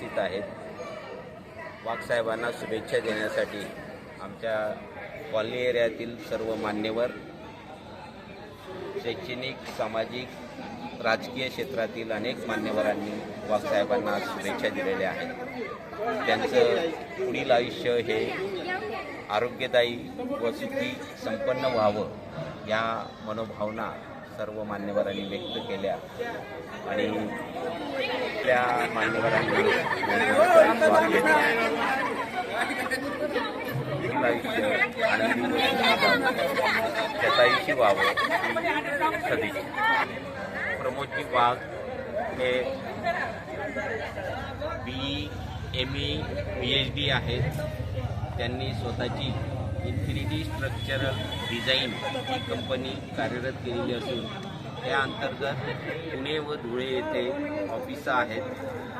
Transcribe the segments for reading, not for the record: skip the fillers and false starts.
उपस्थित आहेत। वाघसाहेबांना शुभेच्छा देण्यासाठी आमच्या कॉलनी एरियातील सर्व मान्यवर, शैक्षणिक, सामाजिक, राजकीय क्षेत्रातील अनेक मान्यवरांनी वाघसाहेबांना शुभेच्छा दिलेल्या आहेत। त्यांचं पुढील आयुष्य हे आरोग्यदायी व सुखी संपन्न व्हावं या मनोभावना सर्व मान्यवरांनी व्यक्त केल्या आणि त्या मान्यवरांनी आयुष्य आनंदी त्याचा व्हावं सदिच्छा। प्रमोदजी वाघ हे BE PhD आहेत। त्यांनी स्वतःची इन्फिनिटी स्ट्रक्चरल डिझाईन ही कंपनी कार्यरत केलेली असून त्या अंतर्गत पुणे व धुळे येथे ऑफिस आहेत।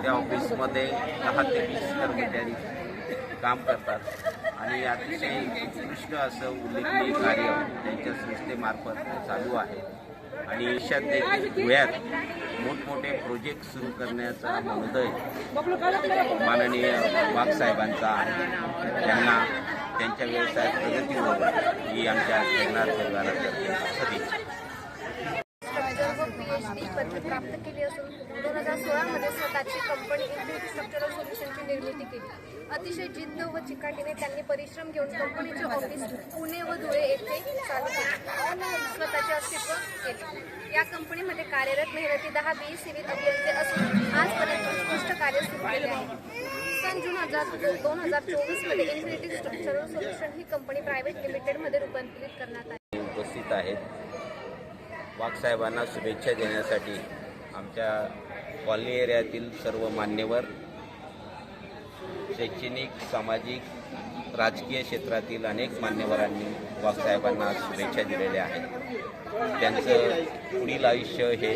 त्या ऑफिसमध्ये 10 ते 20 कर्मचारी काम करतात आणि अतिशय उत्कृष्ट असं उल्लेखनीय कार्य त्यांच्या संस्थेमार्फत चालू आहे आणि देशात देखील धुळ्यात मोठमोठे प्रोजेक्ट सुरू करण्याचा मनोदय माननीय वाघसाहेबांचा आहे। त्यांना त्यांच्या व्यवसायात प्रगती होईल ही आमच्या जगन्नाथ परिवारातर्फे सदिच्छा। PhD पदवी प्राप्त केली असून 2016 मध्ये स्वतःची कंपनी इन्फिनिटी स्ट्रक्चरल सोल्युशनची निर्मिती केली। अतिशय जिद्द व चिकाटीने त्यांनी परिश्रम घेऊन कंपनीचे ऑफिस पुणे व धुळे येथे चालू केले, स्वतःचे अस्तित्व केले। या कंपनीमध्ये कार्यरत मेहनती 10 BE सिव्हिल अभियंते असून आजपर्यंत उत्कृष्ट कार्य सुरू केले आहे। सन जून 2024 मध्ये इन्फिनिटी स्ट्रक्चरल सोल्युशन ही कंपनी प्रायव्हेट लिमिटेडमध्ये रूपांतरित करण्यात आली। उपस्थित आहेत। वाघसाहेबांना शुभेच्छा देण्यासाठी आमच्या कॉलनी एरियातील सर्व मान्यवर, शैक्षणिक, सामाजिक, राजकीय क्षेत्रातील अनेक मान्यवरांनी वाघसाहेबांना शुभेच्छा दिलेल्या आहेत। त्यांचं पुढील आयुष्य हे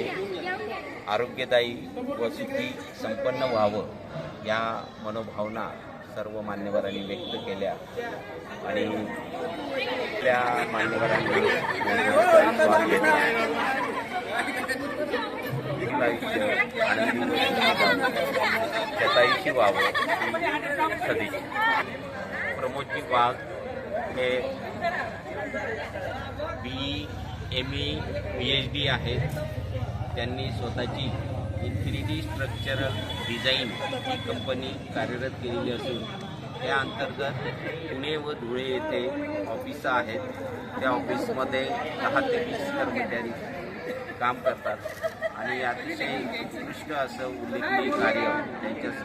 आरोग्यदायी व सुखी संपन्न व्हावं या मनोभावना सर्व मान्यवरांनी व्यक्त केल्या आणि त्या मान्यवरांनी आयुष्य आनंदी त्याचा व्हावं सदिच्छा। प्रमोदजी वाघ हे BE PhD आहेत। त्यांनी स्वतःची इन्फिनिटी स्ट्रक्चरल डिझाईन ही कंपनी कार्यरत केलेली असून त्या अंतर्गत पुणे व धुळे येथे ऑफिस आहेत। त्या ऑफिसमध्ये 10 ते 20 कर्मचारी काम करतात आणि अतिशय उत्कृष्ट असं उल्लेखनीय कार्य त्यांच्या